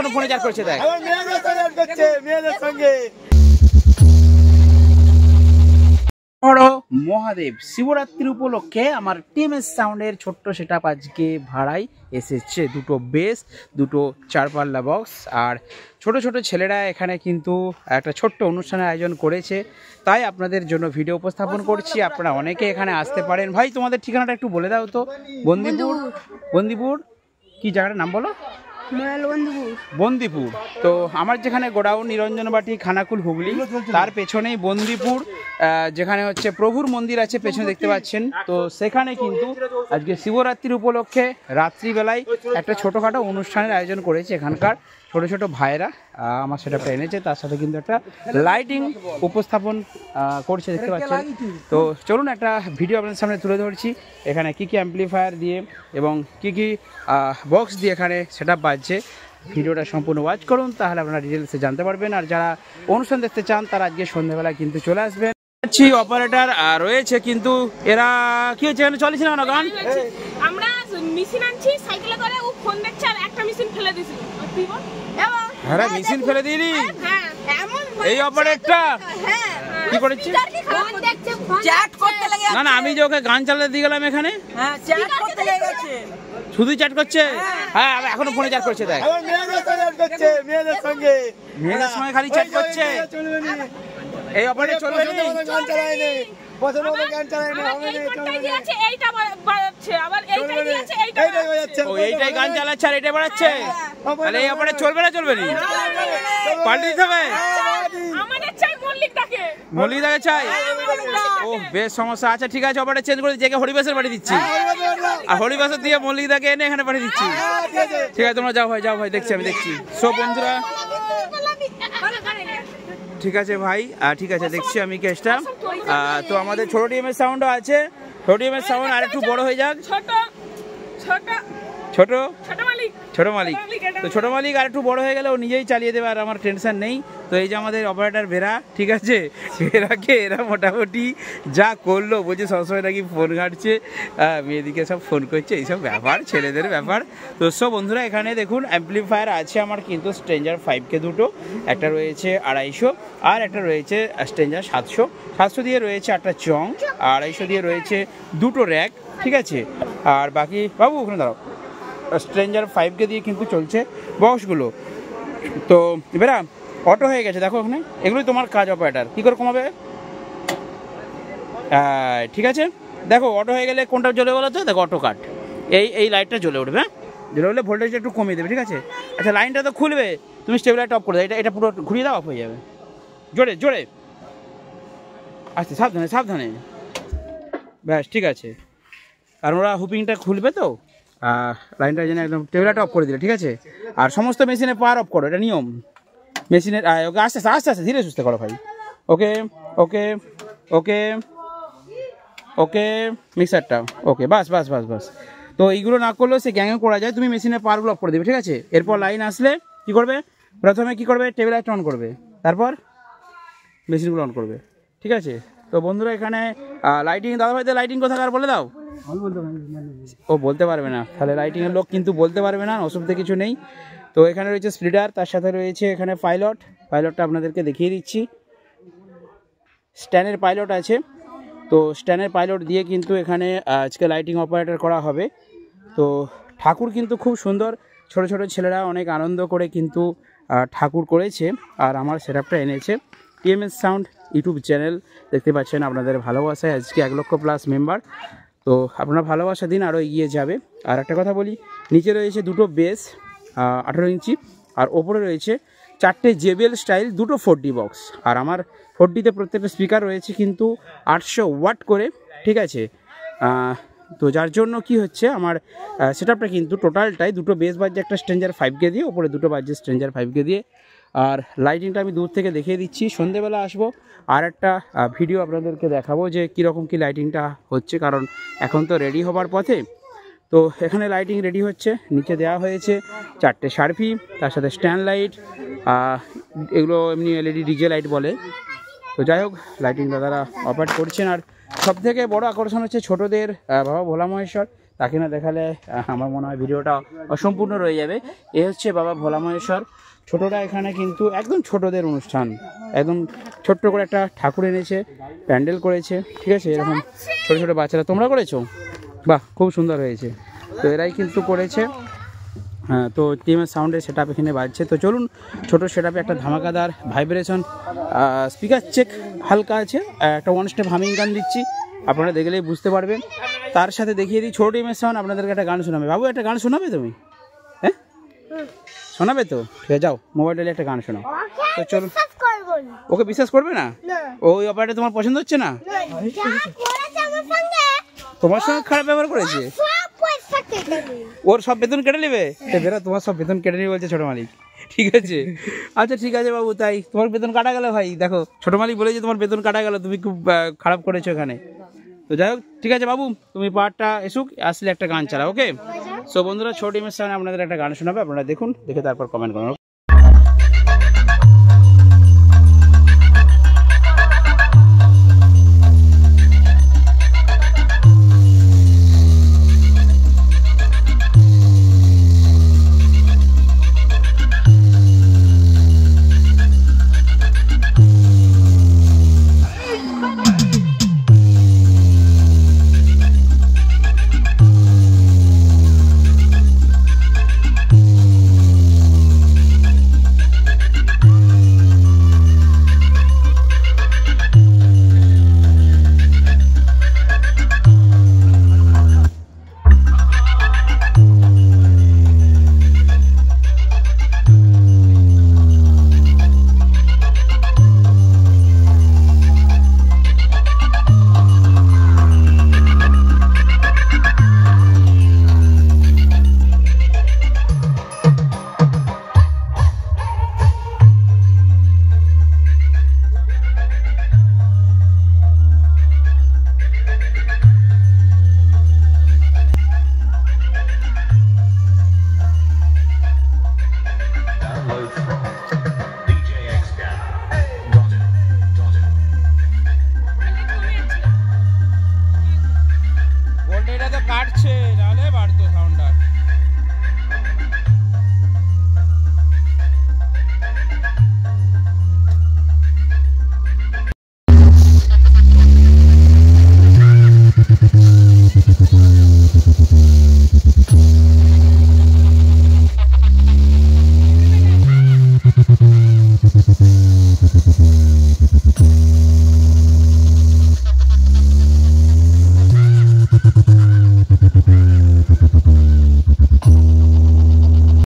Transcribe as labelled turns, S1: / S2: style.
S1: এখনো ফোনে চার্জ করছে দেখ মহাদেব শিবরাত্রি উপলক্ষে আমার টিএমএস সাউন্ডের ছোট্ট সেটআপ আজকে ভাড়ায় এসেছে। দুটো বেস, দুটো চারপাল্লা বক্স, আর ছোট ছোট ছেলেরা এখানে কিন্তু একটা ছোট্ট অনুষ্ঠানের আয়োজন করেছে, তাই আপনাদের জন্য ভিডিও উপস্থাপন করছি। আপনারা অনেকে এখানে আসতে পারেন। ভাই তোমাদের ঠিকানাটা একটু বলে দাও তো। বন্দিপুর কি জায়গাটার নাম বলো? বন্দিপুর। তো আমার যেখানে গোডাউন নিরঞ্জনবাটি খানাকুল হুগলি, তার পেছনেই বন্দিপুর, যেখানে হচ্ছে প্রভুর মন্দির আছে পেছনে দেখতে পাচ্ছেন। তো সেখানে কিন্তু আজকে শিবরাত্রির উপলক্ষে রাত্রিবেলায় একটা ছোটোখাটো অনুষ্ঠানের আয়োজন করেছে এখানকার ছোট ছোট ভাইয়েরা। আমার সেটআপটা এনেছে, তার সাথে কিন্তু একটা লাইটিং উপস্থাপন করছে দেখতে পাচ্ছেন। তো চলুন একটা ভিডিও আপনাদের সামনে তুলে ধরছি এখানে কি কি অ্যাম্পলিফায়ার দিয়ে এবং কি কি বক্স দিয়ে এখানে সেটআপ বাজছে। ভিডিওটা সম্পূর্ণ ওয়াচ করুন, তাহলে আপনারা ডিটেলসে জানতে পারবেন। আর যারা অনুষ্ঠান দেখতে চান তারা আজকে সন্ধ্যাবেলা কিন্তু চলে আসবেন। অপারেটর রয়েছে, কিন্তু এরা কি হচ্ছে এখানে চলেছে না গান?
S2: আমরা মেশিন আনছি সাইকেলে করে, ও ফোন দেখছে আর একটা মেশিন ফেলে দিয়েছে।
S1: হ্যাঁ মেশিন ফেলে দিলি এই অপারেটরটা কি করেছে? না না, আমি যে ওকে গান চালাতে দিয়ে গেলাম এখানে, শুধু চ্যাট করছে। হ্যাঁ এখনো ফোনে চ্যাট করছে দেখ, মেয়েদের সঙ্গে খালি চ্যাট করছে। এই অপারেটর চলবে না, গান চালায় না, পছন্দ করে গান চালায় না, এইটা বাজাচ্ছে আবার এইটাই দিয়েছে, এইটাই বাজাচ্ছে। ও এইটাই গান চালাচ্ছে আর এইটাই বাজাচ্ছে, তাহলে এই অপারেটর চলবে না? চলবে না, পাল্টে দিতে হবে। আমাদের চাই মল্লিকদাকে চাই। ও বেশ সমস্যা আছে, ঠিক আছে অপারেটর চেঞ্জ করে দিচ্ছি, হরিবাসের পাঠিয়ে দিচ্ছি, আর হরিবাসের দিয়ে মল্লিকদাকে এনে এখানে পাঠিয়ে দিচ্ছি। ঠিক আছে তোমরা যাও ভাই, দেখছি আমি দেখছি। সব বন্ধুরা ঠিক আছে ভাই, ঠিক আছে দেখছি আমি কেসটা। তো আমাদের ছোট টিএমএস সাউন্ডও আছে, ছোট টিএমএস সাউন্ড আর একটু বড় হয়ে যাক। ছোট মালিক তো ছোট মালিক আর একটু বড় হয়ে গেলে ও নিজেই চালিয়ে দেবে, আর আমার টেনশন নেই। তো এই যে আমাদের অপারেটর ভেরা, ঠিক আছে, ভেরাকে এরা মোটামুটি যা করলো, বলছে সবসময় নাকি ফোন ঘাটছে, মেয়েদিকে সব ফোন করছে, এইসব ব্যাপার ছেলেদের ব্যাপার। তো সব বন্ধুরা এখানে দেখুন অ্যাম্পলিফায়ার আছে আমার কিন্তু স্ট্রেঞ্জার 5K দুটো, একটা রয়েছে 250 আর একটা রয়েছে স্ট্রেঞ্জার 700 দিয়ে রয়েছে একটা চং, 250 দিয়ে রয়েছে দুটো র্যাক, ঠিক আছে। আর বাকি বাবু ওখানে দাঁড়াও, স্ট্রেঞ্জার 5K দিয়ে কিন্তু চলছে বক্সগুলো। তো এবার অটো হয়ে গেছে দেখো ওখানে, এগুলোই তোমার কাজ অপারেটর, কী করে কমাবে? ঠিক আছে দেখো অটো হয়ে গেলে কোনটা জ্বলে বলো তো? দেখো অটো কাট, এই লাইটটা জ্বলে উঠবে, হ্যাঁ জ্বলে উঠলে ভোল্টেজটা একটু কমিয়ে দেবে, ঠিক আছে। আচ্ছা লাইনটা তো খুলবে, তুমি স্টেবিলাইট অফ করে দাও, এটা পুরো ঘুরিয়ে দাও, অফ হয়ে যাবে। জোরে আচ্ছা সাবধানে ব্যাস ঠিক আছে। আর ওরা হুপিংটা খুলবে তো, লাইনটা যেন একদম টেবিলারটা অফ করে দিলে, ঠিক আছে। আর সমস্ত মেশিনে পাওয়ার অফ করো, এটা নিয়ম মেশিনের। ওকে আস্তে আস্তে ধীরে সুস্থে করো ভাই। ওকে মিক্সারটা ওকে, বাস। তো এইগুলো না করলেও সে গ্যাংয়ে করা যায়, তুমি মেশিনের পাওয়ারগুলো অফ করে দেবে, ঠিক আছে। এরপর লাইন আসলে কী করবে? প্রথমে কী করবে? টেবিলারটা অন করবে, তারপর মেশিনগুলো অন করবে, ঠিক আছে। তো বন্ধুরা এখানে লাইটিং, দাদাভাইদের লাইটিং কোথাকার বলে দাও। ও বলতে পারবে না, তাহলে লাইটিংয়ের লোক কিন্তু বলতে পারবে না, অসুবিধা কিছু নেই। তো এখানে রয়েছে স্প্লিটার, তার সাথে রয়েছে এখানে পাইলটটা আপনাদেরকে দেখিয়ে দিচ্ছি। স্ট্যান্ডের পাইলট আছে, তো স্ট্যান্ডের পাইলট দিয়ে কিন্তু এখানে আজকে লাইটিং অপারেটর করা হবে। তো ঠাকুর কিন্তু খুব সুন্দর, ছোট ছোট ছেলেরা অনেক আনন্দ করে কিন্তু ঠাকুর করেছে। আর আমার সেটআপটা এনেছে টিএমএস সাউন্ড ইউটিউব চ্যানেল, দেখতে পাচ্ছেন আপনাদের ভালোবাসায় আজকে 1 লক্ষ প্লাস মেম্বার। তো আপনারা ভালোবাসা দিন, আরও এগিয়ে যাবে। আর একটা কথা বলি, নিচে রয়েছে দুটো বেস 18 ইঞ্চি, আর ওপরে রয়েছে 4টে JBL স্টাইল দুটো 4D বক্স। আর আমার 4Dতে প্রত্যেকটা স্পিকার রয়েছে কিন্তু 800 ওয়াট করে, ঠিক আছে। তো যার জন্য কি হচ্ছে, আমার সেটআপটা কিন্তু টোটালটাই দুটো বেস বাজছে একটা স্ট্রেঞ্জার 5K দিয়ে, ওপরে দুটো বাজছে স্ট্রেঞ্জার 5K দিয়ে। আর লাইটিংটা আমি দূর থেকে দেখিয়ে দিচ্ছি, সন্ধেবেলা আসবো আর একটা ভিডিও আপনাদেরকে দেখাবো যে কীরকম কী লাইটিংটা হচ্ছে, কারণ এখন তো রেডি হবার পথে। তো এখানে লাইটিং রেডি হচ্ছে, নিচে দেওয়া হয়েছে 4টে শার্পি, তার সাথে স্ট্যান্ড লাইট, এগুলো এমনি LED ডিজে লাইট বলে। তো যাই হোক লাইটিং দাদারা অপারেট করছেন। আর সবথেকে বড় আকর্ষণ হচ্ছে ছোটদের বাবা ভোলা মহেশ্বর তাকে না দেখালে আমার মনে হয় ভিডিওটা অসম্পূর্ণ রয়ে যাবে। এ হচ্ছে বাবা ভোলা মহেশ্বর। ছোটরা এখানে কিন্তু একদম ছোটদের অনুষ্ঠান, একদম ছোট্ট করে একটা ঠাকুর এনেছে, প্যান্ডেল করেছে, ঠিক আছে, এরকম ছোট ছোট বাচ্চারা। তোমরা করেছো? বাহ, খুব সুন্দর হয়েছে। তো এরাই কিন্তু করেছে। হ্যাঁ, তো টিএমএস সাউন্ডের সেট আপ এখানে বাজছে। তো চলুন, ছোটো সেট আপে একটা ধামাকাদার ভাইব্রেশন স্পিকার চেক হালকা আছে, একটা ওয়ান স্টেপ হামিং গান দিচ্ছি, আপনারা দেখলেই বুঝতে পারবেন। তার সাথে দেখিয়ে দিই ছোটো টিএমএস সাউন্ড আপনাদেরকে একটা গান শোনাবে। বাবু, একটা গান শোনাবে তুমি? হ্যাঁ, শোনাবে তো? ঠিক আছে, যাও মোবাইলে একটা গান শোনাও। তো চলুন। ওকে বিশ্বাস করবে না? ওই অপারেটর তোমার পছন্দ হচ্ছে না? তোমার সঙ্গে খারাপ ব্যবহার করেছে? ওর সব বেতন কেটে নেবে? বেরো, তোমার সব বেতন কেটে নেবে বলছে ছোট মালিক। ঠিক আছে, আচ্ছা ঠিক আছে বাবু, তাই তোমার বেতন কাটা গেল। ভাই দেখো, ছোট মালিক বলেছে তোমার বেতন কাটা গেল, তুমি খুব খারাপ করেছো এখানে। তো যাই হোক, ঠিক আছে বাবু, তুমি পার্টটা এসুক, আসলে একটা গান চালা। ওকে, সো বন্ধুরা, ছোট টিমের সামনে আপনাদের একটা গান শোনাবে, আপনারা দেখুন, দেখে তারপর কমেন্ট করুন। এটা তো কাটছে, নাহলে বাড়তো সাউন্ডটা।